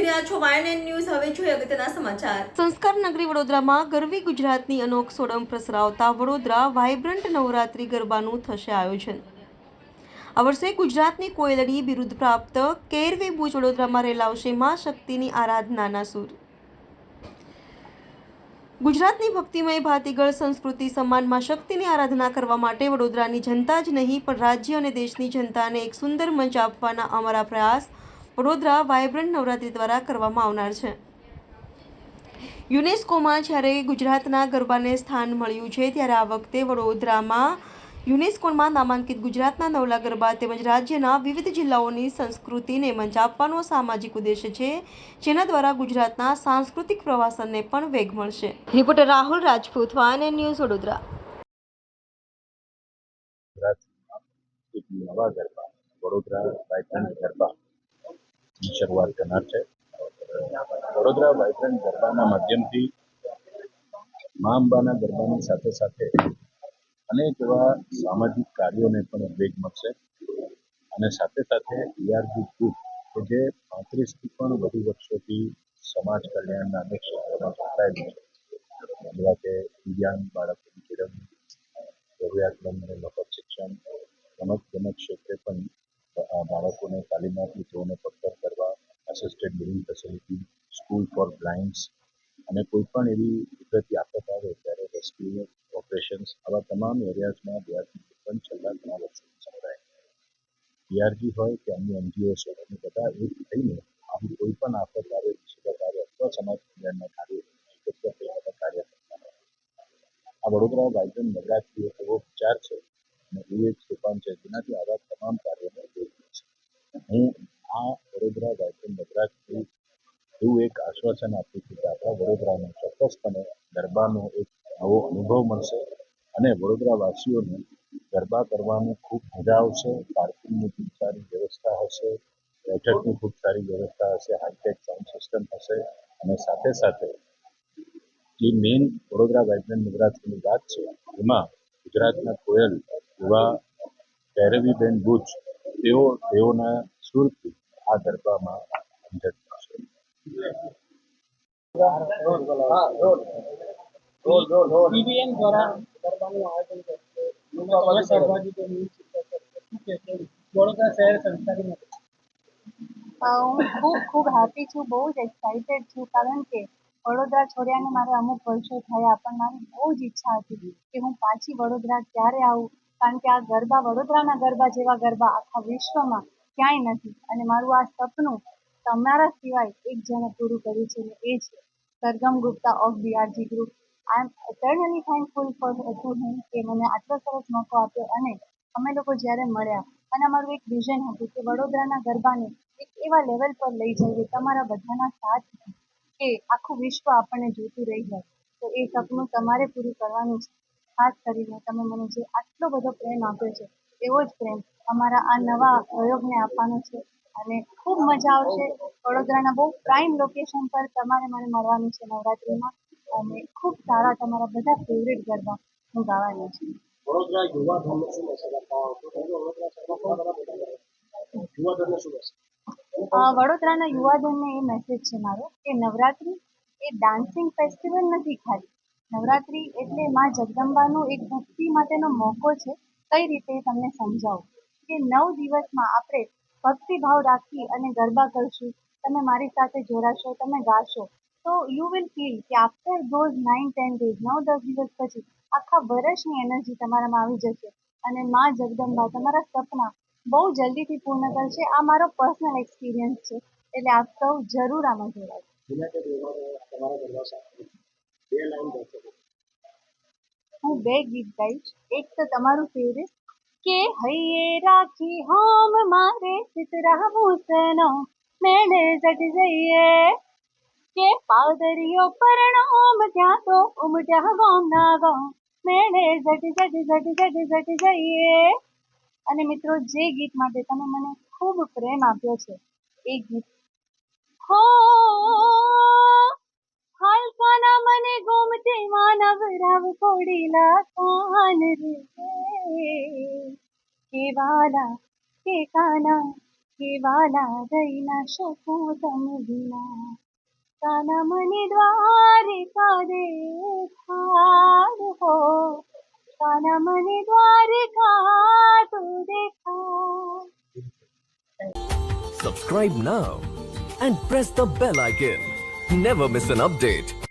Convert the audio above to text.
રહ્યા છો YNN news. હવે જોઈએ અગત્યના સમાચાર. સંસ્કાર નગરી વડોદરામાં ગરવી ગુજરાતની અનોખ સોડમ પ્રસરાવતા વડોદરા વાઇબ્રન્ટ નવરાત્રી ગરબાનું થશે આયોજન. આ વર્ષે ગુજરાતની કોયલડી બિરુદ પ્રાપ્ત કેરવી ભુજ વડોદરામાં રેલાવશે માં શક્તિની આરાધનાના સૂર. ગુજરાતની ભક્તિમય ભાતીગળ સંસ્કૃતિ સમાન માં શક્તિની આરાધના કરવા માટે વડોદરાની જનતા જ નહીં પણ રાજ્ય અને દેશની જનતાને એક સુંદર મંચ આપવાના અમારા પ્રયાસ વડોદરા વાઇબ્રન્ટ નવરાત્રી દ્વારા કરવામાં આવનાર છે. યુનેસ્કોમાં જ્યારે ગુજરાતના ગરબાને સ્થાન મળ્યું છે ત્યારે આ વખતે વડોદરામાં યુનેસ્કોમાં નામાંકિત ગુજરાતના નવલા ગરબા તેમજ રાજ્યના વિવિધ જિલ્લાઓની સંસ્કૃતિને મંચ આપવાનો સામાજિક ઉદ્દેશ્ય છે, જેના દ્વારા ગુજરાતના સાંસ્કૃતિક પ્રવાસનને પણ વેગ મળશે. Reporter Rahul Rajput, YNN news, Vadodara. એક નવા ગરબા વડોદરા વાઇબ્રન્ટ ગરબાની શરૂઆત કરનાર છે. વડોદરા વાઇબ્રન્ટ ગરબાના માધ્યમથી મા અંબાના ગરબાની સાથે સાથે અનેક એવા સામાજિક કાર્યોને પણ વેગ મળશે અને સાથે સાથે ERG ગ્રુપ કે જે 35થી પણ વધુ વર્ષોથી સમાજ કલ્યાણના અનેક ક્ષેત્રોમાં જોડાયેલું છે, જેવા કે દિવ્યાંગ બાળકોની કેળવણી, જરૂરિયાતમંદ અને મફત શિક્ષણ, રમતગમત ક્ષેત્રે પણ બાળકોને તાલીમ આપી તેઓને પગભર કરવા, assisted living facility, school for blinds અને કોઈ પણ એવી કુદરતી આફત આવે ત્યારે રેસ્ક્યુ ઓપરેશન્સ, આવા તમામ એરિયાઝમાં ERG પણ છેલ્લા ઘણા વર્ષોથી સંકળાયેલા. ERG હોય કે અન્ય NGOs હોય અને બધા એક થઈને આવી કોઈ પણ આફત આવે, મુસીબત આવે અથવા સમાજ કલ્યાણના કાર્ય કાર્ય કરતા હોય. આ વડોદરા વાઇબ્રન્ટ નવરાત્રી એવો વિચાર છે અને એવું એક સોપાન છે જેનાથી આવા તમામ કાર્યોને વેગ મળશે. હું આ વડોદરા વાઇબ્રન્ટ નવરાત્રી એવું એક આશ્વાસન આપું છું કે આપણા વડોદરાને ચોક્કસપણે ગરબાનો એક નવો અનુભવ મળશે અને વડોદરાવાસીઓને ગરબા કરવાની ખૂબ મજા આવશે. પાર્કિંગની ખૂબ સારી વ્યવસ્થા હશે, બેઠકની ખૂબ સારી વ્યવસ્થા હશે, હાઈટેક સાઉન્ડ સિસ્ટમ હશે અને સાથે સાથે જે મેઇન વડોદરા વાઇબ્રન્ટ નવરાત્રીની વાત છે એમાં ગુજરાતના કોયલ એવા ભૈરવીબેન ભુજ તેઓના સુરથી આ ગરબામાં અંજટ થશે. BBN દ્વારા ગરબાનું આયોજન કરશે. વડોદરા શહેર સંસ્કારી નથી. હું ખૂબ હેપી છું, બહુ જ એક્સાઇટેડ છું, કારણ કે વડોદરા છોડ્યાને મારે અમુક વર્ષો થયા પણ મારી બહુ જ ઈચ્છા હતી કે હું પાછી વડોદરા ક્યારે આવું, કારણ કે આ ગરબા વડોદરાના ગરબા જેવા ગરબા આખા વિશ્વમાં ક્યાંય નથી અને મારું આ સપનું તમારા સિવાય એક જણે પૂરું કર્યું છે અને એ છે Sargam Gupta of DRG group. I am eternally thankful to him કે મને આટલો સરસ મોકો આપ્યો અને અમે લોકો જ્યારે મળ્યા અને અમારું એક વિઝન હતું કે વડોદરાના ગરબાને એક એવા લેવલ પર લઈ જઈએ તમારા બધાના સાથ કે આખું વિશ્વ આપણને જોતું રહી જાય. તો એ સપનું તમારે પૂરું કરવાનું છે. ખાસ કરીને તમે મને જે આટલો બધો પ્રેમ આપ્યો છે એવો જ પ્રેમ અમારા આ નવા પ્રયોગને આપવાનો છે અને ખૂબ મજા આવશે. વડોદરાના બહુ પ્રાઇમ લોકેશન પર તમારે મને મળવાનું છે નવરાત્રિમાં અને ખૂબ સારા તમારા બધા ફેવરેટ ગરબા હું ગાવાની છું. વડોદરા યુવા ધનને શું મેસેજ આપવા વડોદરાના યુવાધનને એ મેસેજ છે મારો કે નવરાત્રિ એ ડાન્સિંગ ફેસ્ટિવલ નથી ખાલી. નવરાત્રિ એટલે માં જગદંબાનો એક ભક્તિ માટેનો મોકો છે. કઈ રીતે તમને સમજાવું કે 9 દિવસમાં આપણે ભક્તિભાવ રાખી અને ગરબા કરશું, તમે મારી સાથે જોડાશો, તમે ગાશો તો યુ વિલ ફીલ કે આફ્ટર ધોઝ 9-10 ડેઝ 9-10 દિવસ પછી આખા વર્ષની એનર્જી તમારામાં આવી જશે અને માં જગદંબા તમારા સપના બહુ જલ્દીથી પૂર્ણ કરશે. આ મારો પર્સનલ એક્સપિરિયન્સ છે, એટલે આપ સૌ જરૂર આમાં જોડાય. હું 2 ગીત ગાઈશ. એક તો તમારું ફેવરેટ કે હૈયે રાખી હોમ મારે સિતરાવું સનો મેળે જટ જઈએ કે પાદરીઓ પરણામ ત્યાં તો ઉમટ્યા ગોમના ગો મેળે જટ જટ જટ જટ જટ જઈએ. અને મિત્રો જે ગીત માટે તમે મને ખૂબ પ્રેમ આપ્યો છે એ ગીત હો હાલકાના મને ગોમતે માનવ રાવ કોડીલા કાન રે કે વાલા કે કાના કે વાલા રહી ના શકું તમ વિના કાના મને દ્વારિકા દેખાડ હો કાના મને દ્વારિકા તું દેખાડ. Subscribe now and press the bell icon. Never miss an update.